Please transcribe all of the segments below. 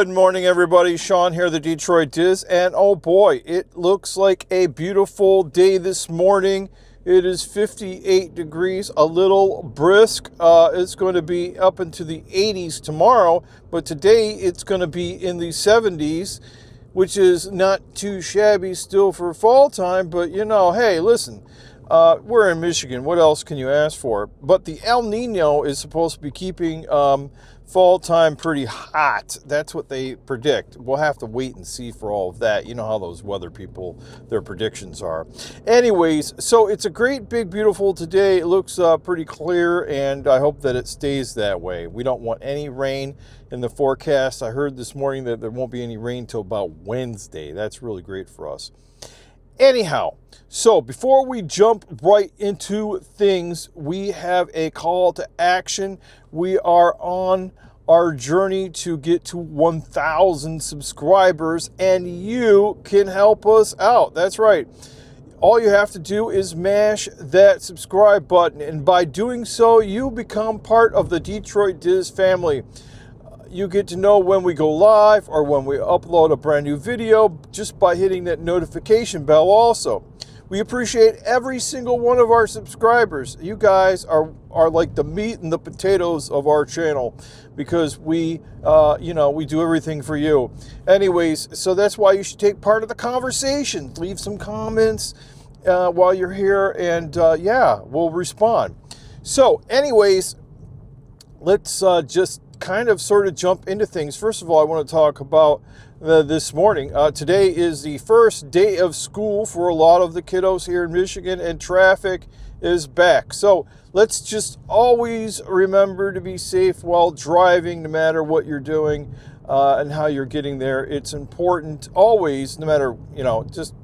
Good morning, everybody. Sean here, the Detroit Diz, and oh boy, it looks like a beautiful day this morning. It is 58 degrees, a little brisk. It's going to be up into the 80s tomorrow, but today it's going to be in the 70s, which is not too shabby still for fall time, but you know, hey, listen, we're in Michigan. What else can you ask for? But the El Nino is supposed to be keeping fall time pretty hot. That's what they predict. We'll have to wait and see for all of that. You know how those weather people, their predictions are. Anyways, so it's a great, big, beautiful today. It looks pretty clear, and I hope that it stays that way. We don't want any rain in the forecast. I heard this morning that there won't be any rain till about Wednesday. That's really great for us. Anyhow, so before we jump right into things, we have a call to action. We are on our journey to get to 1,000 subscribers, and you can help us out. That's right. All you have to do is mash that subscribe button, and by doing so, you become part of the Detroit Diz family. You get to know when we go live or when we upload a brand new video just by hitting that notification bell also. We appreciate every single one of our subscribers. You guys are like the meat and the potatoes of our channel because we do everything for you. Anyways, so that's why you should take part of the conversation. Leave some comments while you're here, and we'll respond. So anyways, let's just kind of sort of jump into things. First of all, I want to talk about this morning. Today is the first day of school for a lot of the kiddos here in Michigan, and traffic is back. So let's just always remember to be safe while driving, no matter what you're doing and how you're getting there. It's important always, no matter, just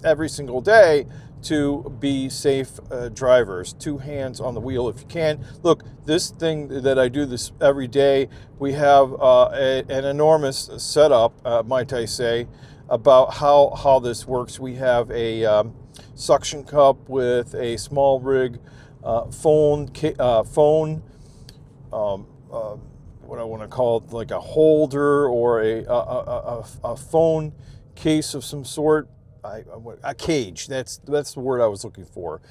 every single day, to be safe drivers. 2 hands on the wheel if you can. Look, this thing that I do this every day, we have an enormous setup, might I say, about how this works. We have a suction cup with a small rig phone, what I want to call it, like a holder or a phone case of some sort. A cage. That's the word I was looking for.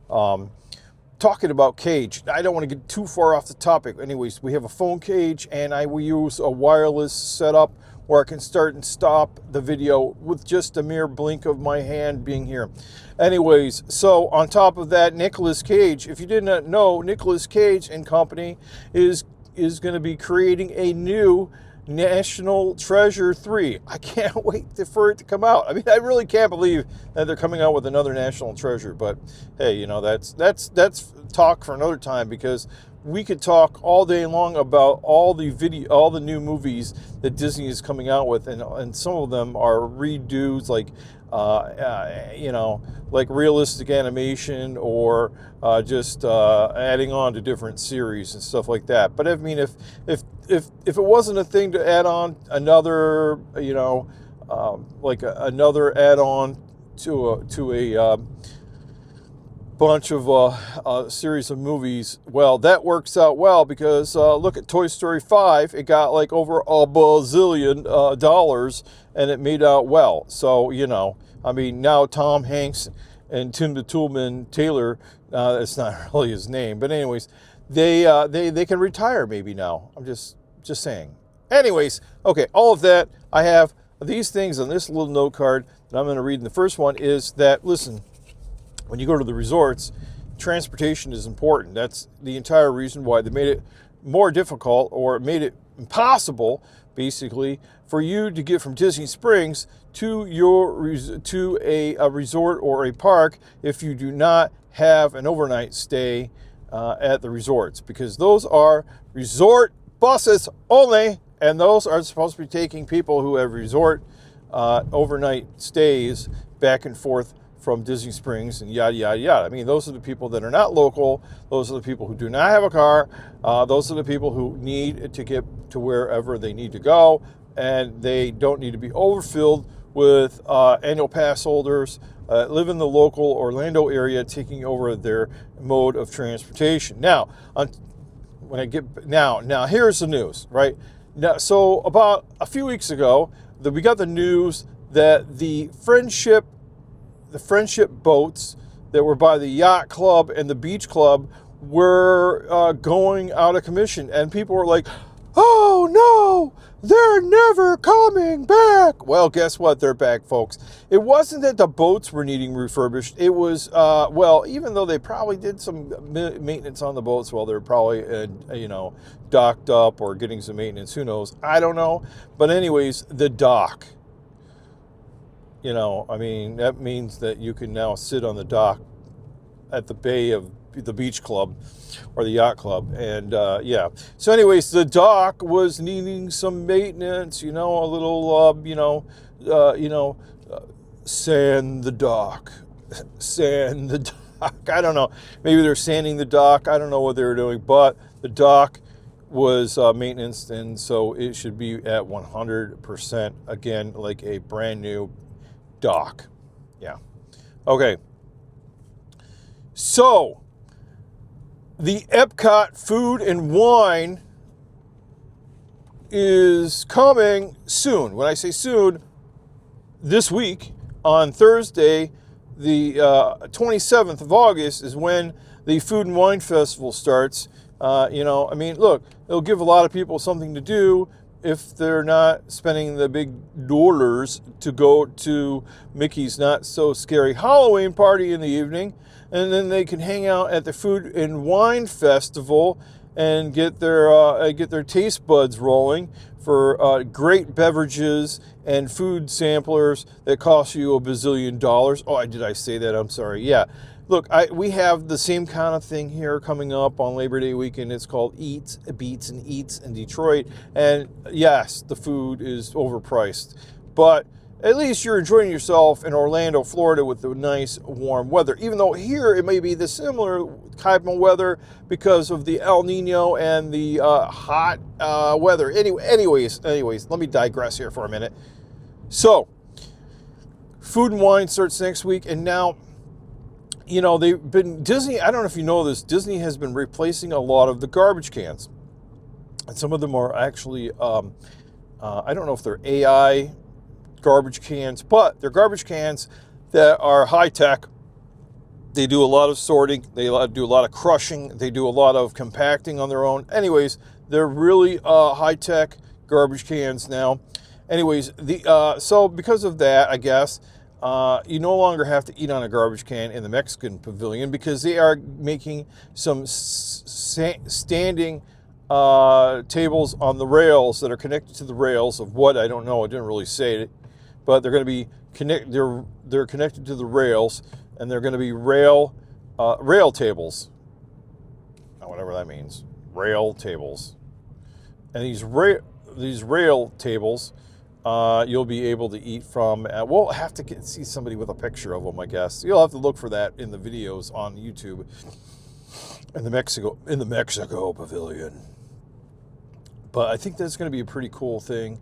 Talking about cage, I don't want to get too far off the topic. Anyways, we have a phone cage, and we use a wireless setup where I can start and stop the video with just a mere blink of my hand being here. Anyways, so on top of that, Nicolas Cage, if you did not know, Nicolas Cage and company is going to be creating a new National Treasure 3. I can't wait for it to come out. I mean, I really can't believe that they're coming out with another National Treasure, but hey, that's talk for another time, because we could talk all day long about all the new movies that Disney is coming out with, and some of them are redos, like realistic animation, or just adding on to different series and stuff like that. But I mean, if it wasn't a thing to add on another, another add-on to a bunch of a series of movies, well, that works out well, because look at Toy Story 5. It got like over $1 bazillion dollars, and it made out well. So, I mean, now Tom Hanks and Tim the Toolman Taylor, it's not really his name, but anyways, they can retire maybe now. I'm just saying. Anyways, okay, all of that, I have these things on this little note card that I'm going to read. And the first one is that, listen, when you go to the resorts, transportation is important. That's the entire reason why they made it more difficult, or made it impossible, basically, for you to get from Disney Springs to a resort or a park if you do not have an overnight stay at the resorts, because those are resort buses only, and those are supposed to be taking people who have resort overnight stays back and forth from Disney Springs and yada, yada, yada. I mean, those are the people that are not local. Those are the people who do not have a car. Those are the people who need to get to wherever they need to go, and they don't need to be overfilled with annual pass holders, live in the local Orlando area, taking over their mode of transportation. Now, here's the news, right? Now, so about a few weeks ago, we got the news that the friendship boats that were by the yacht club and the beach club were going out of commission, and people were like, "Oh no, they're never coming back." Well, guess what? They're back, folks. It wasn't that the boats were needing refurbished. It was, well, even though they probably did some maintenance on the boats, well, they're probably, docked up or getting some maintenance. Who knows? I don't know. But anyways, the dock. I mean, that means that you can now sit on the dock at the bay of the beach club or the yacht club. And yeah. So anyways, the dock was needing some maintenance, a little, sand the dock. Sand the dock. I don't know. Maybe they're sanding the dock. I don't know what they were doing. But the dock was maintenance, and so it should be at 100% again, like a brand new dock. Yeah. Okay. So, the Epcot Food and Wine is coming soon. When I say soon, this week on Thursday, the 27th of August is when the Food and Wine Festival starts. Look, it'll give a lot of people something to do if they're not spending the big dollars to go to Mickey's Not So Scary Halloween party in the evening, and then they can hang out at the Food and Wine Festival and get their taste buds rolling for great beverages and food samplers that cost you $1 bazillion. Oh, did I say that? I'm sorry. Yeah. Look, we have the same kind of thing here coming up on Labor Day weekend. It's called Eats, Beats, and Eats in Detroit. And yes, the food is overpriced. But at least you're enjoying yourself in Orlando, Florida with the nice warm weather. Even though here it may be the similar type of weather because of the El Nino and the hot weather. Anyways, let me digress here for a minute. So, Food and Wine starts next week, and now they've been, Disney, I don't know if you know this, Disney has been replacing a lot of the garbage cans. And some of them are actually, I don't know if they're AI garbage cans, but they're garbage cans that are high-tech. They do a lot of sorting. They do a lot of crushing. They do a lot of compacting on their own. Anyways, they're really high-tech garbage cans now. Anyways, so because of that, I guess, you no longer have to eat on a garbage can in the Mexican pavilion because they are making some standing tables on the rails that are connected to the rails of what, I don't know, I didn't really say it, but they're going to be they're connected to the rails, and they're going to be rail tables, whatever that means, rail tables, and these rail tables. You'll be able to eat from. We'll have to see somebody with a picture of them, I guess. You'll have to look for that in the videos on YouTube. In the Mexico Pavilion. But I think that's going to be a pretty cool thing,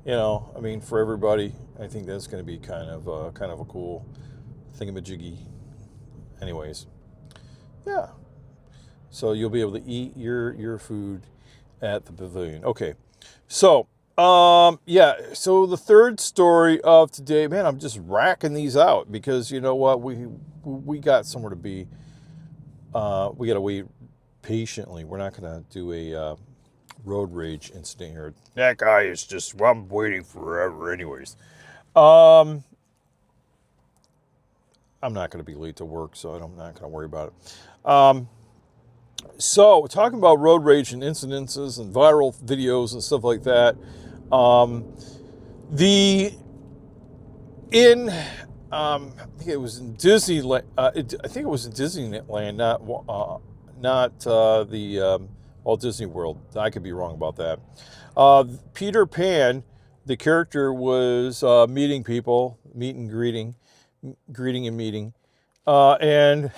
for everybody. I think that's going to be kind of a cool thingamajiggy. Anyways, yeah. So you'll be able to eat your food at the pavilion. Okay, so. Yeah, so the third story of today, man, I'm just racking these out because you know what, we got somewhere to be. We got to wait patiently. We're not going to do a road rage incident here. That guy is just, well, I'm waiting forever anyways. I'm not going to be late to work, so I'm not going to worry about it. So talking about road rage and incidences and viral videos and stuff like that. I think it was in Disneyland. I think it was in Disneyland, not the Walt Disney World. I could be wrong about that. Peter Pan, the character, was meeting people, greeting and meeting, and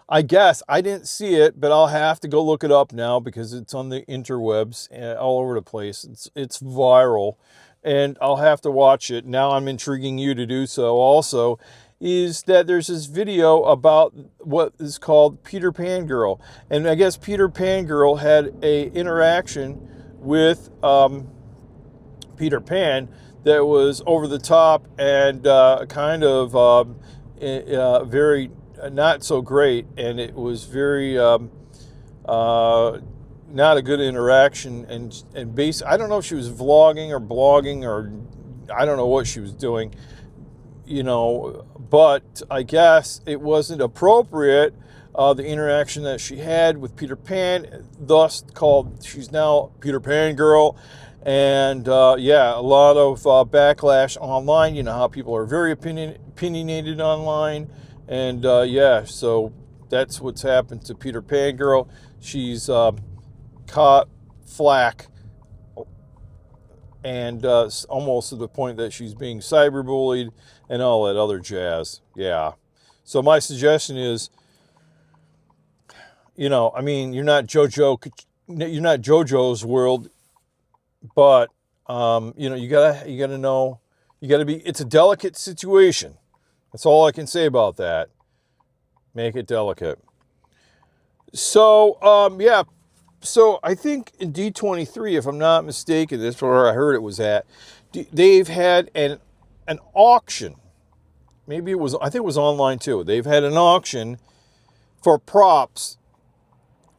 I guess I didn't see it, but I'll have to go look it up now because it's on the interwebs all over the place. It's viral, and I'll have to watch it. Now I'm intriguing you to do so also, is that there's this video about what is called Peter Pan Girl. And I guess Peter Pan Girl had a interaction with Peter Pan that was over the top and kind of very not so great, and it was very not a good interaction. And I don't know if she was vlogging or blogging, or I don't know what she was doing, but I guess it wasn't appropriate, the interaction that she had with Peter Pan, thus she's now Peter Pan girl. And a lot of backlash online. You know how people are very opinionated online. And so that's what's happened to Peter Pan girl. She's caught flack, and almost to the point that she's being cyberbullied and all that other jazz. Yeah. So my suggestion is, you're not JoJo's world, but you gotta know, it's a delicate situation. That's all I can say about that. Make it delicate. So so I think in D23, if I'm not mistaken, that's where I heard it was at. They've had an auction. I think it was online too. They've had an auction for props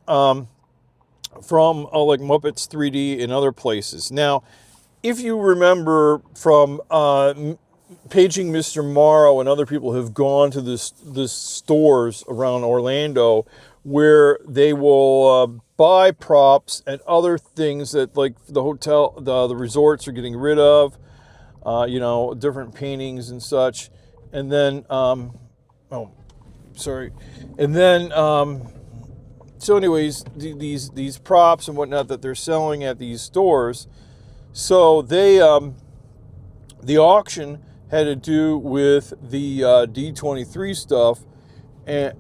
from like Muppets 3D and other places. Now, if you remember from Paging Mr. Morrow, and other people have gone to this stores around Orlando where they will buy props and other things that, like, the hotel, the resorts are getting rid of, different paintings and such. And then, so anyways, these props and whatnot that they're selling at these stores. So they, the auction had to do with the D23 stuff, and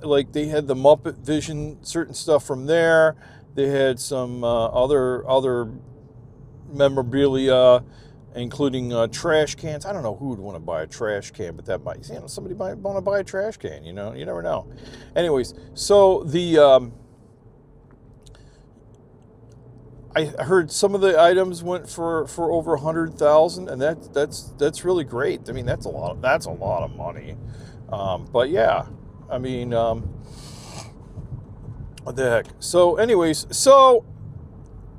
like they had the Muppet Vision, certain stuff from there. They had some other memorabilia, including trash cans. I don't know who would want to buy a trash can, but that might, somebody might want to buy a trash can. You never know. Anyways, so the I heard some of the items went for over $100,000, and that's really great. I mean, that's a lot of money. But yeah, I mean, what the heck? So anyways, so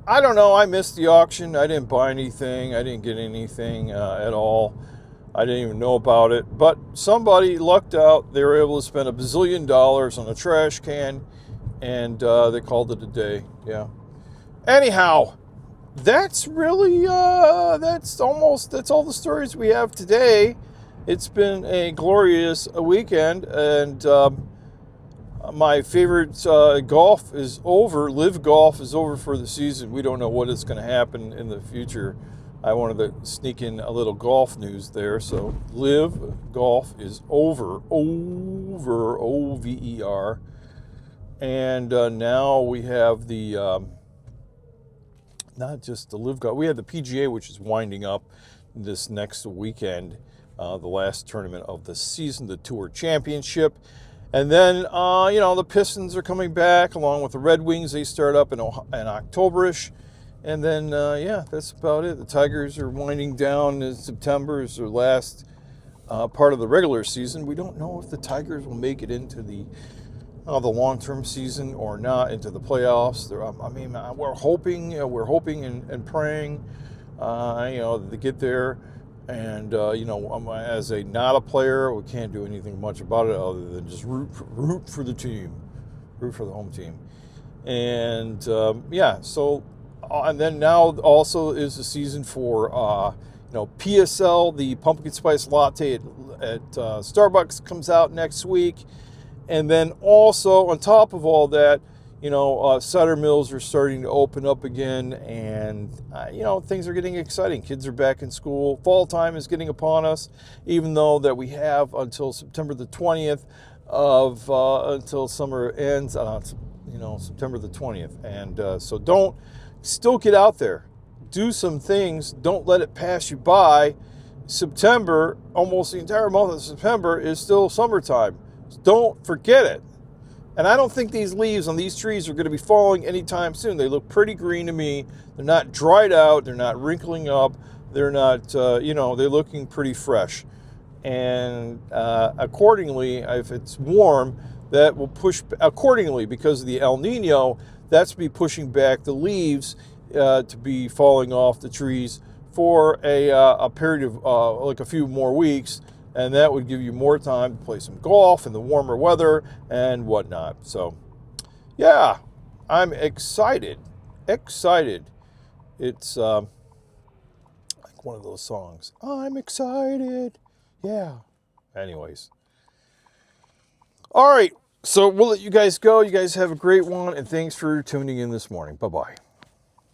I don't know. I missed the auction. I didn't buy anything. I didn't get anything at all. I didn't even know about it. But somebody lucked out. They were able to spend $1 bazillion on a trash can, and they called it a day. Yeah. Anyhow, that's really, that's all the stories we have today. It's been a glorious weekend, and my favorite golf is over. Live Golf is over for the season. We don't know what is going to happen in the future. I wanted to sneak in a little golf news there. So Live Golf is over, O-V-E-R. And now we have the... not just the Live Golf. We have the PGA, which is winding up this next weekend, the last tournament of the season, the Tour Championship. And then, the Pistons are coming back along with the Red Wings. They start up in October-ish. And then, that's about it. The Tigers are winding down in September as their last part of the regular season. We don't know if the Tigers will make it into the long-term season or not, into the playoffs. We're hoping and praying, that they get there. And, as not a player, we can't do anything much about it other than just root for the team, root for the home team. And, and then now also is the season for, PSL, the pumpkin spice latte at Starbucks comes out next week. And then also, on top of all that, cider mills are starting to open up again, and, things are getting exciting. Kids are back in school. Fall time is getting upon us, even though that we have until September the 20th until summer ends, September the 20th. And so still get out there. Do some things. Don't let it pass you by. September, almost the entire month of September, is still summertime. Don't forget it. And I don't think these leaves on these trees are going to be falling anytime soon. They look pretty green to me. They're not dried out. They're not wrinkling up. They're not, they're looking pretty fresh. And accordingly, if it's warm, that will push accordingly because of the El Nino. That's be pushing back the leaves to be falling off the trees for a period of like a few more weeks. And that would give you more time to play some golf in the warmer weather and whatnot. So, yeah, I'm excited. Excited. It's like one of those songs. I'm excited. Yeah. Anyways. All right. So we'll let you guys go. You guys have a great one. And thanks for tuning in this morning. Bye-bye.